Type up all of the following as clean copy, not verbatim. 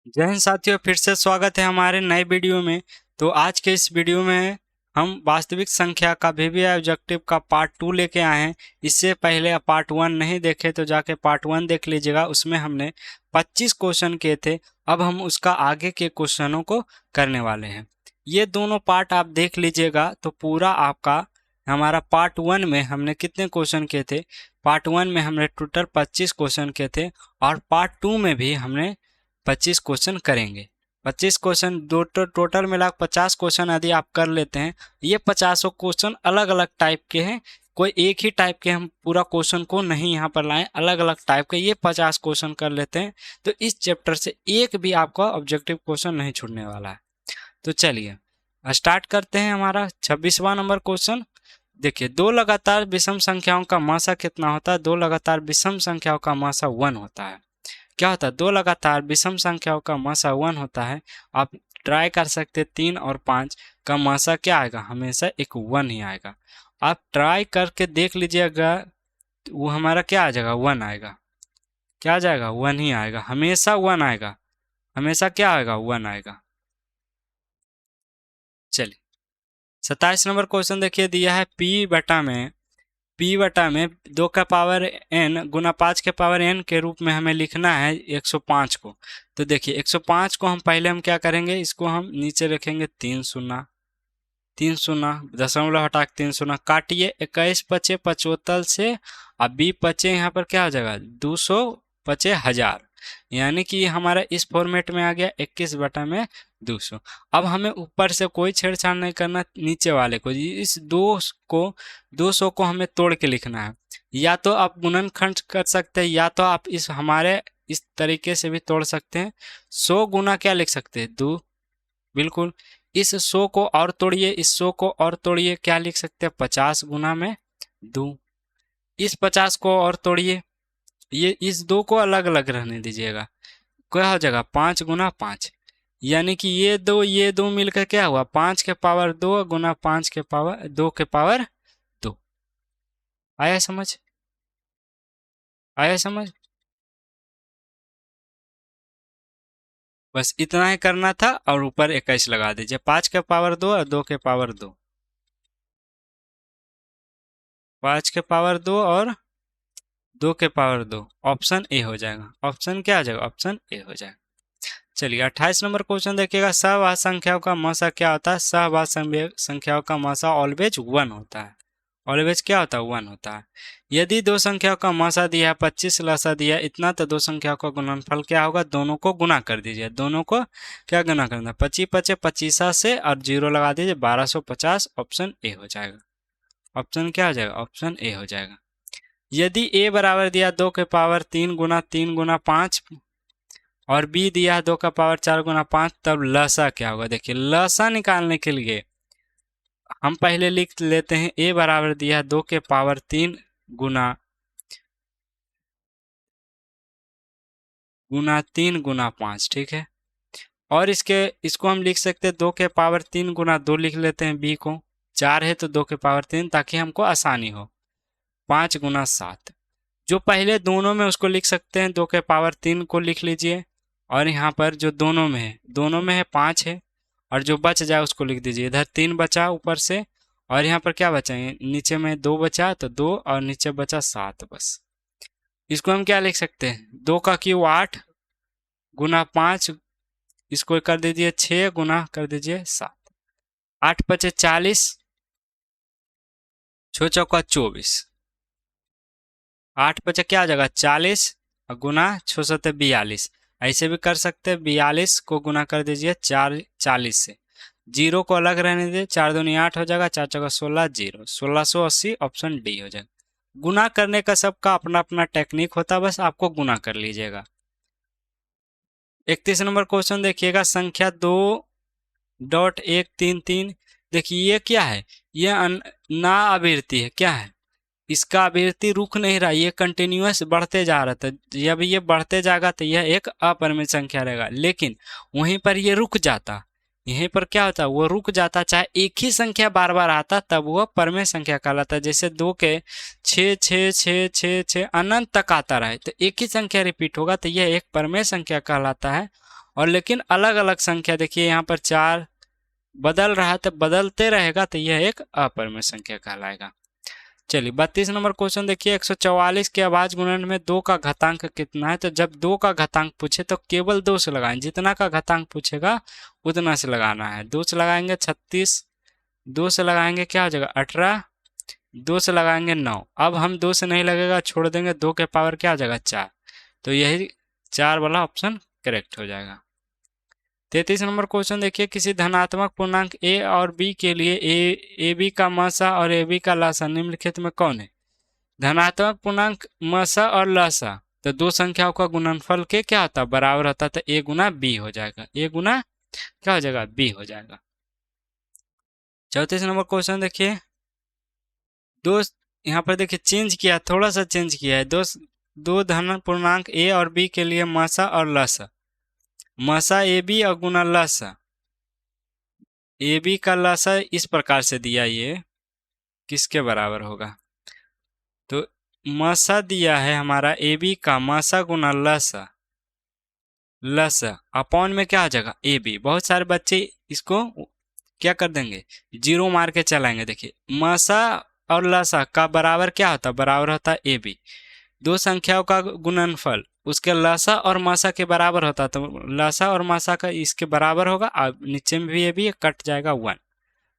जय हिंद साथियों, फिर से स्वागत है हमारे नए वीडियो में। तो आज के इस वीडियो में हम वास्तविक संख्या का वीवीआई ऑब्जेक्टिव का पार्ट 2 लेके आए हैं। इससे पहले पार्ट 1 नहीं देखे तो जाके पार्ट 1 देख लीजिएगा, उसमें हमने 25 क्वेश्चन किए थे। अब हम उसका आगे के क्वेश्चनों को करने वाले हैं। ये दोनों पार्ट आप देख लीजिएगा तो पूरा आपका हमारा पार्ट 1 में हमने कितने क्वेश्चन किए थे। पार्ट 1 में हमने टोटल 25 क्वेश्चन किए थे और पार्ट 2 में भी हमने 25 क्वेश्चन करेंगे। 25 क्वेश्चन दो टोटल मिला 50 क्वेश्चन यदि आप कर लेते हैं। ये 50 क्वेश्चन अलग अलग टाइप के हैं, कोई एक ही टाइप के हम पूरा क्वेश्चन को नहीं यहाँ पर लाएं, अलग अलग टाइप के ये 50 क्वेश्चन कर लेते हैं तो इस चैप्टर से एक भी आपका ऑब्जेक्टिव क्वेश्चन नहीं छूटने वाला है। तो चलिए स्टार्ट करते हैं। हमारा 26वां नंबर क्वेश्चन देखिए, दो लगातार विषम संख्याओं का मासा कितना होता है। दो लगातार विषम संख्याओं का मासा 1 होता है। क्या होता है? दो लगातार विषम संख्याओं का मासा 1 होता है। आप ट्राई कर सकते 3 और 5 का मासा क्या आएगा, हमेशा एक 1 ही आएगा। आप ट्राई करके देख लीजिएगा, वो हमारा क्या आ जाएगा, 1 आएगा। क्या आ जाएगा, 1 ही आएगा, हमेशा 1 आएगा, हमेशा क्या आएगा, 1 आएगा। चलिए 27 नंबर क्वेश्चन देखिए, दिया है p बटा में 2 का पावर n गुना 5 के पावर n के रूप में हमें लिखना है 105 को। तो देखिए 105 को हम पहले हम क्या करेंगे, इसको हम नीचे रखेंगे 3 शून्य, 3 शून्य, दशमलव हटा के 3 शून्य, काटिए 21 पचे 75 से, अब 20 पचे यहाँ पर क्या हो जाएगा, 200 पचे 1000, यानी कि हमारा इस फॉर्मेट में आ गया 21 बटा में 200। अब हमें ऊपर से कोई छेड़छाड़ नहीं करना, नीचे वाले को इस 200 को हमें तोड़ के लिखना है। या तो आप गुणनखंड कर सकते हैं, या तो आप इस हमारे इस तरीके से भी तोड़ सकते हैं। 100 गुना क्या लिख सकते हैं, 2। बिल्कुल, इस 100 को और तोड़िए, इस 100 को और तोड़िए, क्या लिख सकते हैं, 50 गुना में 2। इस 50 को और तोड़िए, ये इस 2 को अलग अलग रहने दीजिएगा, क्या हो जाएगा, 5 गुना 5, यानी कि ये दो मिलकर क्या हुआ, 5 के पावर 2 गुना 5 के पावर 2 के पावर 2। आया समझ, आया समझ। बस इतना ही करना था और ऊपर 21 लगा दीजिए, 5 के पावर 2 और 2 के पावर 2, 5 के पावर 2 और 2 के पावर 2, ऑप्शन ए हो जाएगा। ऑप्शन क्या आ जाएगा, ऑप्शन ए हो जाएगा। चलिए 28 नंबर क्वेश्चन देखिएगा, सहवास संख्याओं का मासा क्या होता है। सहवास संख्याओं का मासा ऑलवेज 1 होता है। ऑलवेज क्या होता है, 1 होता है। यदि दो संख्याओं का मासा दिया है 25, लसा दिया है इतना, तो दो संख्याओं का गुणनफल क्या होगा, दोनों को गुना कर दीजिए। दोनों को क्या गुना करना, 25 पचे 25 से और 0 लगा दीजिए, 1250, ऑप्शन ए हो जाएगा। ऑप्शन क्या हो जाएगा, ऑप्शन ए हो जाएगा। यदि a बराबर दिया 2 के पावर 3 गुना 5 और b दिया 2 का पावर 4 गुना 5, तब लसा क्या होगा। देखिए लसा निकालने के लिए हम पहले लिख लेते हैं, a बराबर दिया 2 के पावर 3 गुना 3 गुना 5, ठीक है। और इसको हम लिख सकते हैं 2 के पावर 3 गुना 2 लिख लेते हैं, b को 4 है तो 2 के पावर 3, ताकि हमको आसानी हो। 5 गुना 7, जो पहले दोनों में उसको लिख सकते हैं, 2 के पावर 3 को लिख लीजिए, और यहाँ पर जो दोनों में है 5 है, और जो बच जाए उसको लिख दीजिए। इधर 3 बचा ऊपर से, और यहाँ पर क्या बचा है, नीचे में 2 बचा तो 2, और नीचे बचा 7 बस। इसको हम क्या लिख सकते हैं, 2 का क्यूब 8 गुना 5, इसको कर दीजिए 6 गुना कर दीजिए 7, 8 पचे 40, 6 चौका 24, 8 पचे क्या आ जाएगा 40 और गुना 6 सत्ते 42। ऐसे भी कर सकते हैं, 42 को गुना कर दीजिए 40 से, 0 को अलग रहने दीजिए, 4 दूनी 8 हो जाएगा, 4 चौका 16, 0, 1680, ऑप्शन डी हो जाएगा। गुना करने का सबका अपना अपना टेक्निक होता है, बस आपको गुना कर लीजिएगा। 31 नंबर क्वेश्चन देखिएगा, संख्या 2.133, देखिए ये क्या है, ये ना अभिवृत्ति है, क्या है, इसका अभिवृत्ति रुक नहीं रहा, ये कंटिन्यूअस बढ़ते जा रहा था। जब ये बढ़ते जाएगा तो यह एक अपरिमित संख्या रहेगा, लेकिन वहीं पर ये रुक जाता, यहीं पर क्या होता, वो रुक जाता, चाहे एक ही संख्या बार बार आता तब वो परमेय संख्या कहलाता। जैसे 2 के 6 6 6 6 6 अनंत तक आता रहे तो एक ही संख्या रिपीट होगा तो यह एक परमेय संख्या कहलाता है। और लेकिन अलग अलग संख्या देखिए यहाँ पर 4 बदल रहा है तो बदलते रहेगा तो यह एक अपरिमेय संख्या कहलाएगा। चलिए 32 नंबर क्वेश्चन देखिए 144 के अभाज्य गुणन में 2 का घातांक कितना है। तो जब 2 का घातांक पूछे तो केवल 2 से लगाएं, जितना का घातांक पूछेगा उतना से लगाना है। 2 से लगाएंगे 36, 2 से लगाएंगे क्या हो जाएगा 18, 2 से लगाएंगे 9। अब हम 2 से नहीं लगेगा, छोड़ देंगे, 2 के पावर क्या हो जाएगा 4। तो यही 4 वाला ऑप्शन करेक्ट हो जाएगा। 33 नंबर क्वेश्चन देखिए किसी धनात्मक पूर्णांक a और b के लिए ए बी का मसा और ए बी का लसा निम्नलिखित में कौन है। धनात्मक पूर्णांक मसा और लसा तो दो संख्याओं का गुणनफल के क्या होता है बराबर होता है, तो a गुना b हो जाएगा, a गुना क्या हो जाएगा b हो जाएगा। 34 नंबर क्वेश्चन देखिए दो, यहाँ पर देखिए चेंज किया, थोड़ा सा चेंज किया है। दो धन पूर्णांक a और b के लिए मसा और लसा, मसा ए बी और गुना लसा ए बी का लसा इस प्रकार से दिया, ये किसके बराबर होगा। तो मसा दिया है हमारा ए बी का मसा गुना लसा, लसा अपॉन में क्या आ जाएगा ए बी। बहुत सारे बच्चे इसको क्या कर देंगे जीरो मार के चलाएंगे। देखिए मसा और लसा का बराबर क्या होता है, बराबर होता है ए बी। दो संख्याओं का गुणनफल उसके लसा और मासा के बराबर होता है, तो लसा और मासा का इसके बराबर होगा। अब नीचे में भी ये भी कट जाएगा 1,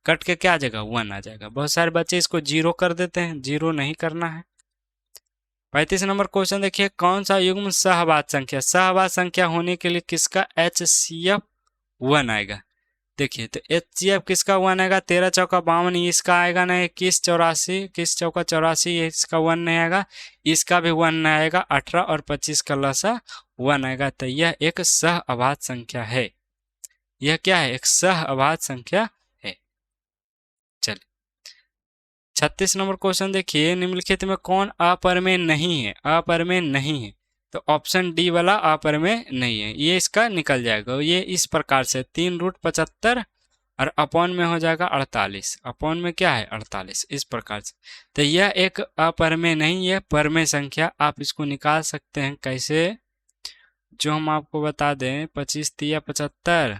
कट के क्या आ जाएगा 1 आ जाएगा। बहुत सारे बच्चे इसको जीरो कर देते हैं, जीरो नहीं करना है। 35 नंबर क्वेश्चन देखिए कौन सा युग्म सहवाद संख्या, सहवाद संख्या होने के लिए किसका HCF 1 आएगा। देखिए तो HCF किसका 1 आएगा, 13 चौका 52 इसका आएगा नहीं, 21 84 21 चौका 84 इसका 1 नहीं आएगा, इसका भी 1 नहीं आएगा, 18 और 25 का लसा 1 आएगा। तो यह एक सहअभाज्य संख्या है, यह क्या है एक सहअभाज्य संख्या है। चलिए 36 नंबर क्वेश्चन देखिए निम्नलिखित में कौन अपरिमेय नहीं है, अपरिमेय नहीं है। तो ऑप्शन डी वाला अपरिमेय नहीं है, ये इसका निकल जाएगा। ये इस प्रकार से 3√75 और अपॉन में हो जाएगा 48, अपॉन में क्या है 48 इस प्रकार से। तो यह एक अपरिमेय नहीं, यह परिमेय संख्या। आप इसको निकाल सकते हैं कैसे, जो हम आपको बता दें 25 तिया 75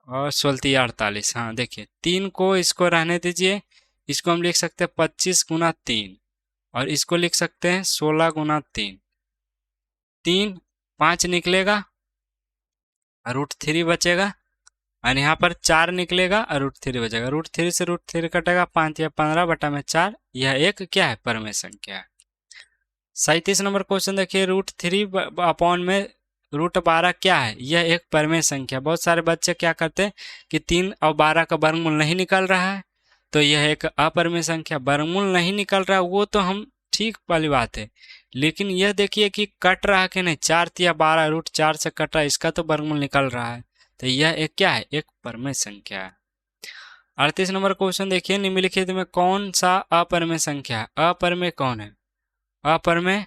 और 16 तिया 48। हाँ देखिए 3 को इसको रहने दीजिए, इसको हम लिख सकते हैं 25 गुना 3 और इसको लिख सकते हैं 16 गुना 3, 3 5 निकलेगा √3 बचेगा और यहाँ पर 4 निकलेगा और √3 बचेगा, √3 से √3 कटेगा 5 या 15 बटा में 4। यह एक क्या है परिमेय संख्या है। 37 नंबर क्वेश्चन देखिए √3 अपॉन में √12 क्या है, यह एक परिमेय संख्या। बहुत सारे बच्चे क्या करते हैं कि 3 और 12 का वर्गमूल नहीं निकल रहा है, तो यह एक अपरिमेय संख्या। वर्गमूल नहीं निकल रहा है वो तो हम ठीक वाली बात है, लेकिन यह देखिए कि कट रहा है कि नहीं, 4 तिया 12 √4 से कट रहा है, इसका तो वर्गमूल निकल रहा है। तो यह एक क्या है एक परिमेय संख्या है। 38 नंबर क्वेश्चन देखिए निम्नलिखित में कौन सा अपरिमेय संख्या है, अपरिमेय कौन है, अपरिमेय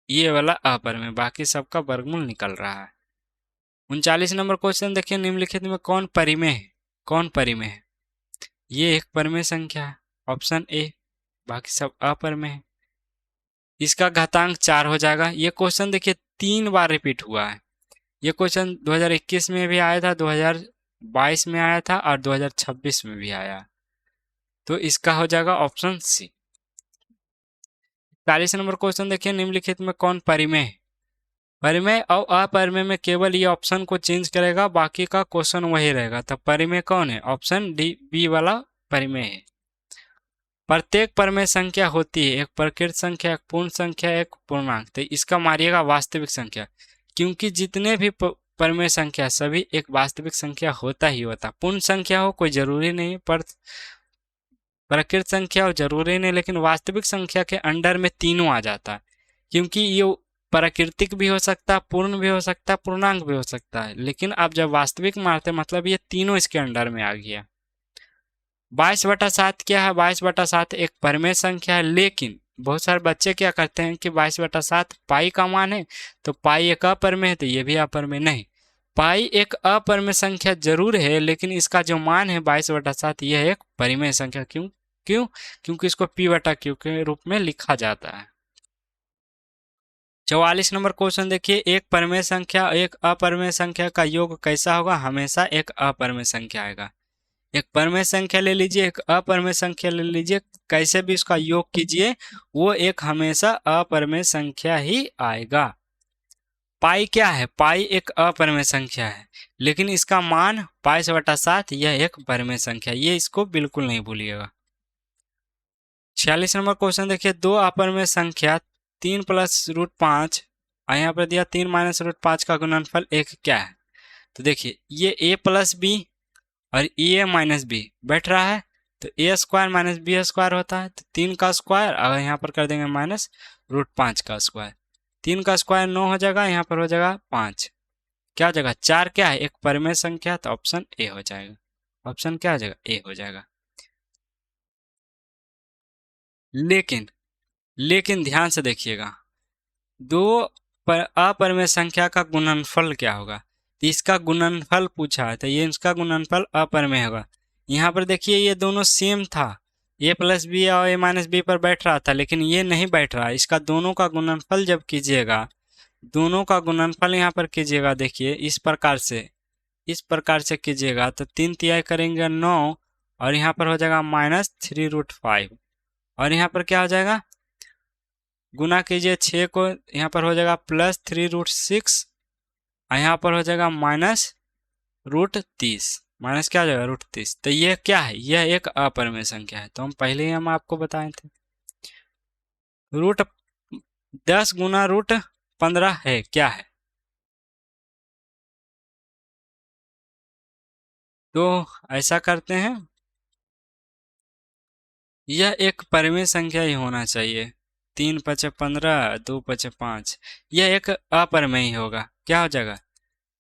ये वाला अपरिमेय, बाकी सबका वर्गमूल निकल रहा है। 39 नंबर क्वेश्चन देखिए निम्नलिखित में कौन परिमेय है, कौन परिमेय है, ये एक परिमेय संख्या है ऑप्शन ए, बाकी सब अपरिमेय है। इसका घातांक 4 हो जाएगा। ये क्वेश्चन देखिए 3 बार रिपीट हुआ है। ये क्वेश्चन 2021 में भी आया था, 2022 में आया था और 2026 में भी आया, तो इसका हो जाएगा ऑप्शन सी। 40 नंबर क्वेश्चन देखिए निम्नलिखित में कौन परिमेय है, परिमेय और अपरिमेय में केवल ये ऑप्शन को चेंज करेगा, बाकी का क्वेश्चन वही रहेगा। तो परिमेय कौन है, ऑप्शन डी बी वाला परिमेय है। प्रत्येक परिमेय संख्या होती है एक प्रकृत संख्या, एक पूर्ण संख्या, एक पूर्णांक। तो इसका मारिएगा वास्तविक संख्या, क्योंकि जितने भी परिमेय संख्या सभी एक वास्तविक संख्या होता ही होता। पूर्ण संख्या हो कोई जरूरी नहीं, पर प्रकृत संख्या हो जरूरी नहीं, लेकिन वास्तविक संख्या के अंडर में तीनों आ जाता है, क्योंकि ये प्राकृतिक भी हो सकता है, पूर्ण भी हो सकता है, पूर्णांक भी हो सकता है। लेकिन आप जब वास्तविक मारते मतलब ये तीनों इसके अंडर में आ गया। 22/7 क्या है, 22/7 एक परिमेय संख्या है, लेकिन बहुत सारे बच्चे क्या करते हैं कि 22/7 पाई का मान है, तो पाई एक अपरिमेय है, तो ये भी अपरिमेय नहीं। पाई एक अपरिमेय संख्या जरूर है, लेकिन इसका जो मान है 22/7 यह एक परिमेय संख्या। क्यों क्यों क्योंकि इसको P/Q के रूप में लिखा जाता है। 44 नंबर क्वेश्चन देखिए, एक परिमेय संख्या एक अपरिमेय संख्या का योग कैसा होगा? हमेशा एक अपरिमेय संख्या आएगा। एक परिमेय संख्या ले लीजिए, एक अपरिमेय संख्या ले लीजिए, कैसे भी उसका योग कीजिए वो एक हमेशा अपरिमेय संख्या ही आएगा। पाई क्या है? पाई एक अपरिमेय संख्या है, लेकिन इसका मान पाई से बटा 7 यह एक परिमेय संख्या, ये इसको बिल्कुल नहीं भूलिएगा। 46 नंबर क्वेश्चन देखिए, दो अपरिमेय संख्या 3 प्लस रूट 5 और यहाँ पर दिया 3 माइनस रूट 5 का गुणनफल एक क्या है? तो देखिए ये a प्लस बी और ए माइनस बी बैठ रहा है, तो ए स्क्वायर माइनस बी स्क्वायर होता है, तो 3 का स्क्वायर और यहाँ पर कर देंगे माइनस रूट 5 का स्क्वायर, 3 का स्क्वायर 9 हो जाएगा, यहाँ पर हो जाएगा 5, क्या हो जाएगा 4, क्या है एक परिमेय संख्या, तो ऑप्शन ए हो जाएगा। ऑप्शन क्या हो जाएगा? ए हो जाएगा। लेकिन ध्यान से देखिएगा, दो अपरिमेय संख्या का गुणनफल क्या होगा? तो इसका गुणनफल पूछा है, तो ये इसका गुणनफल अपरिमेय होगा। यहाँ पर देखिए ये दोनों सेम था, ए प्लस बी और ए माइनस बी पर बैठ रहा था, लेकिन ये नहीं बैठ रहा। इसका दोनों का गुणनफल जब कीजिएगा, दोनों का गुणनफल यहाँ पर कीजिएगा, देखिए इस प्रकार से कीजिएगा, तो 3 तिहाई करेंगे 9 और यहाँ पर हो जाएगा माइनस 3 रूट 5 और यहाँ पर क्या हो जाएगा? गुना कीजिए 6 को, यहाँ पर हो जाएगा प्लस 3 रूट 6 और यहाँ पर हो जाएगा माइनस रूट 30, माइनस क्या हो जाएगा रूट 30। तो ये क्या है? यह एक अपरिमेय संख्या है, तो हम आपको बताए थे। रूट 10 गुना रूट 15 है, क्या है? तो ऐसा करते हैं, यह एक परिमेय संख्या ही होना चाहिए। 3 पचे 15, 2 पचे 5, यह एक अपरिमेय ही होगा। क्या हो जाएगा?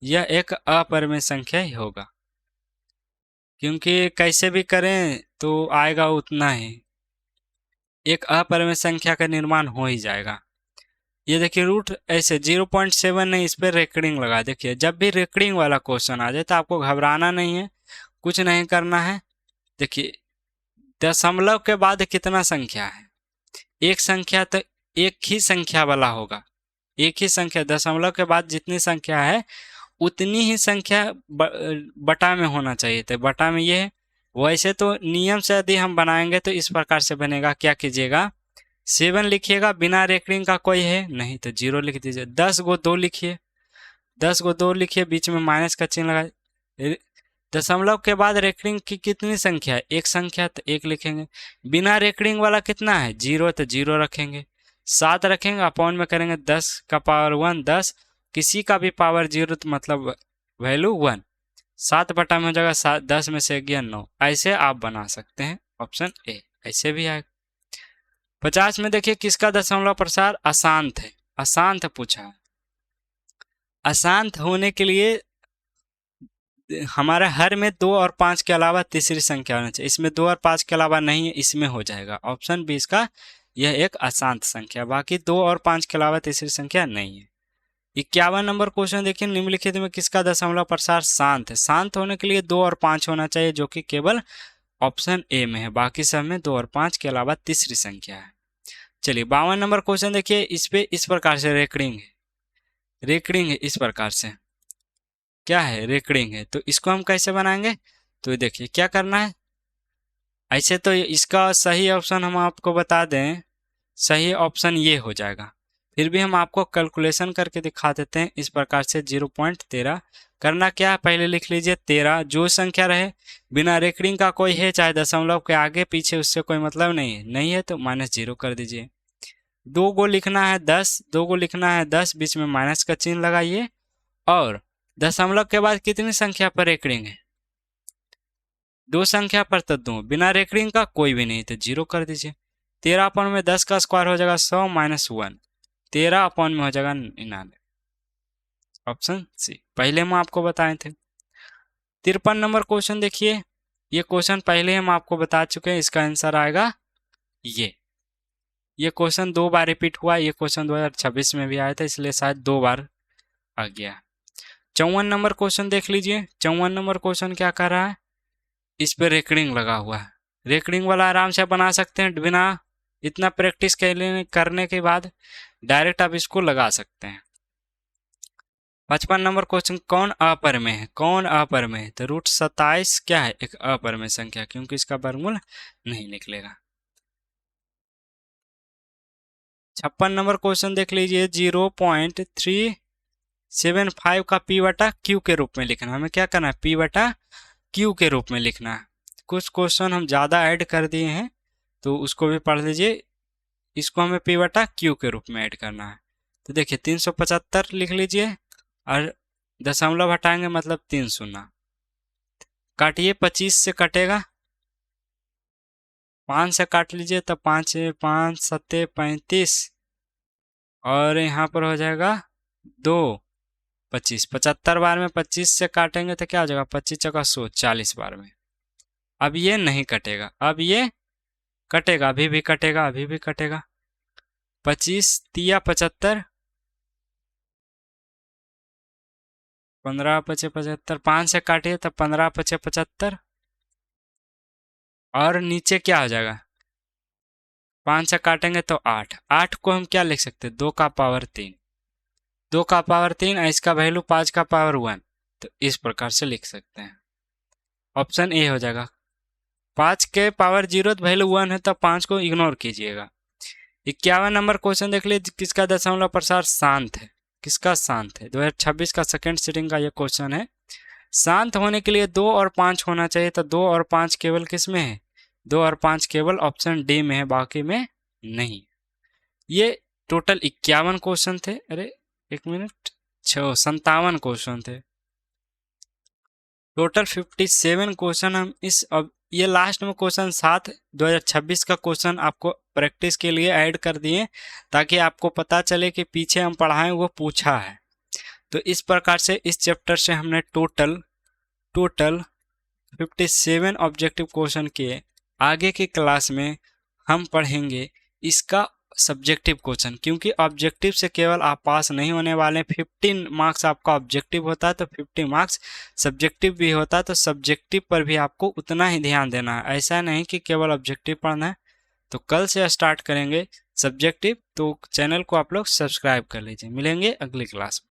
यह एक अपरिमेय संख्या ही होगा, क्योंकि कैसे भी करें तो आएगा उतना ही, एक अपरिमेय संख्या का निर्माण हो ही जाएगा। ये देखिए रूट ऐसे 0.7 नहीं, इस पर रेकरिंग लगा। देखिए जब भी रेकरिंग वाला क्वेश्चन आ जाए तो आपको घबराना नहीं है, कुछ नहीं करना है। देखिए दशमलव के बाद कितना संख्या है? एक संख्या, तो एक ही संख्या वाला होगा, एक ही संख्या। दशमलव के बाद जितनी संख्या है उतनी ही संख्या बटा में होना चाहिए, तो बटा में ये है। वैसे तो नियम से यदि हम बनाएंगे तो इस प्रकार से बनेगा, क्या कीजिएगा 7 लिखिएगा, बिना रेकरिंग का कोई है नहीं तो 0 लिख दीजिए। 10 को 2 लिखिए, 10 को 2 लिखिए, बीच में माइनस का चिन्ह लगा। दशमलव के बाद रेकरिंग की कितनी संख्या है? एक संख्या, तो 1 लिखेंगे। बिना रेकरिंग वाला कितना है? 0, तो 0 रखेंगे। 7 रखेंगे, अपॉन में करेंगे 10 का पावर 1 10, किसी का भी पावर 0 तो मतलब वैल्यू 1, 7 बटा में हो जाएगा 7, 10 में से गया 9। ऐसे आप बना सकते हैं, ऑप्शन ए ऐसे भी आएगा। 50 में देखिए, किसका दशमलव प्रसार अशांत है? अशांत पूछा है। अशांत होने के लिए हमारा हर में 2 और 5 के अलावा तीसरी संख्या होना चाहिए, इसमें 2 और 5 के अलावा नहीं है, इसमें हो जाएगा ऑप्शन बी इसका, यह एक अशांत संख्या। बाकी 2 और 5 के अलावा तीसरी संख्या नहीं है। 51 नंबर क्वेश्चन देखिए, निम्नलिखित में किसका दशमलव प्रसार शांत है? शांत होने के लिए 2 और 5 होना चाहिए, जो कि केवल ऑप्शन ए में है, बाकी सब में 2 और 5 के अलावा तीसरी संख्या है। चलिए 52 नंबर क्वेश्चन देखिए, इस पे इस प्रकार से रेकरिंग है, रेकरिंग है इस प्रकार से, क्या है? रेकरिंग है। तो इसको हम कैसे बनाएंगे? तो देखिए क्या करना है, ऐसे तो इसका सही ऑप्शन हम आपको बता दें, सही ऑप्शन ये हो जाएगा, फिर भी हम आपको कैलकुलेशन करके दिखा देते हैं। इस प्रकार से 0.13 करना क्या है, पहले लिख लीजिए 13, जो संख्या रहे, बिना रेकरिंग का कोई है चाहे दशमलव के आगे पीछे, उससे कोई मतलब नहीं है तो -0 कर दीजिए। 2 को लिखना है 10, 2 को लिखना है 10, बीच में माइनस का चिन्ह लगाइए, और दशमलव के बाद कितनी संख्या पर रेकरिंग है? 2 संख्या पर, तो 2, बिना रेकरिंग का कोई भी नहीं तो 0 कर दीजिए। 13 अपॉन में 10 का स्क्वायर हो जाएगा 100 माइनस 1, 13 अपॉन में हो जाएगा 99, ऑप्शन सी पहले हम आपको बताए थे। 53 नंबर क्वेश्चन देखिए, ये क्वेश्चन पहले हम आपको बता चुके हैं, इसका आंसर आएगा ये क्वेश्चन 2 बार रिपीट हुआ, ये क्वेश्चन 2026 में भी आया था, इसलिए शायद 2 बार आ गया। 54 नंबर क्वेश्चन देख लीजिए, 54 नंबर क्वेश्चन क्या कर रहा है, इस पे रेकरिंग लगा हुआ है, रेकरिंग वाला आराम से बना सकते हैं बिना इतना प्रैक्टिस करने के बाद डायरेक्ट आप इसको लगा सकते हैं। 55 नंबर क्वेश्चन, कौन अपरिमेय है? कौन अपरिमेय है? तो रूट 27 क्या है? एक अपरिमेय संख्या, क्योंकि इसका वर्गमूल नहीं निकलेगा। 56 नंबर क्वेश्चन देख लीजिए, 0.375 का पी बटा क्यू के रूप में लिखना। हमें क्या करना है? पी बटा क्यू के रूप में लिखना है। कुछ क्वेश्चन हम ज़्यादा ऐड कर दिए हैं तो उसको भी पढ़ लीजिए। इसको हमें पी बटा क्यू के रूप में ऐड करना है। तो देखिए 375 लिख लीजिए और दशमलव हटाएंगे मतलब 3 शून्य। काटिए, 25 से कटेगा, 5 से काट लीजिए तो 5 5 7 35 और यहाँ पर हो जाएगा 2 25। 75 बार में 25 से काटेंगे तो क्या हो जाएगा? 25 चौका 100, 40 बार में। अब ये नहीं कटेगा, अब ये कटेगा, अभी भी कटेगा, अभी भी कटेगा। 25 तिया 75, 15 पचे 75, 5 से काटिए तो 15 पचे 75 और नीचे क्या हो जाएगा? 5 से काटेंगे तो 8। 8 को हम क्या लिख सकते हैं? 2 का पावर 3, 2 का पावर 3 इसका वैल्यू 5 का पावर 1। तो इस प्रकार से लिख सकते हैं। ऑप्शन ए हो जाएगा। 5 के पावर 0 वैल्यू 1 है तो 5 को इग्नोर कीजिएगा। 51 नंबर क्वेश्चन देख लीजिए, किसका दशमलव प्रसार शांत है? किसका शांत है? 2026 का सेकंड सीटिंग का ये क्वेश्चन है। शांत होने के लिए 2 और 5 होना चाहिए, तो 2 और 5 केवल किस में है? 2 और 5 केवल ऑप्शन डी में है, बाकी में नहीं। ये टोटल 51 क्वेश्चन थे। अरे एक मिनट, 57 क्वेश्चन थे। टोटल 57 क्वेश्चन हम इस अब ये लास्ट में क्वेश्चन 7 2026 का क्वेश्चन आपको प्रैक्टिस के लिए ऐड कर दिए ताकि आपको पता चले कि पीछे हम पढ़ाएं वो पूछा है। तो इस प्रकार से इस चैप्टर से हमने टोटल 57 ऑब्जेक्टिव क्वेश्चन किए। आगे की क्लास में हम पढ़ेंगे इसका सब्जेक्टिव क्वेश्चन, क्योंकि ऑब्जेक्टिव से केवल आप पास नहीं होने वाले। 15 मार्क्स आपका ऑब्जेक्टिव होता है तो 50 मार्क्स सब्जेक्टिव भी होता है, तो सब्जेक्टिव पर भी आपको उतना ही ध्यान देना है। ऐसा नहीं कि केवल ऑब्जेक्टिव पढ़ना है। तो कल से स्टार्ट करेंगे सब्जेक्टिव, तो चैनल को आप लोग सब्सक्राइब कर लीजिए। मिलेंगे अगली क्लास में।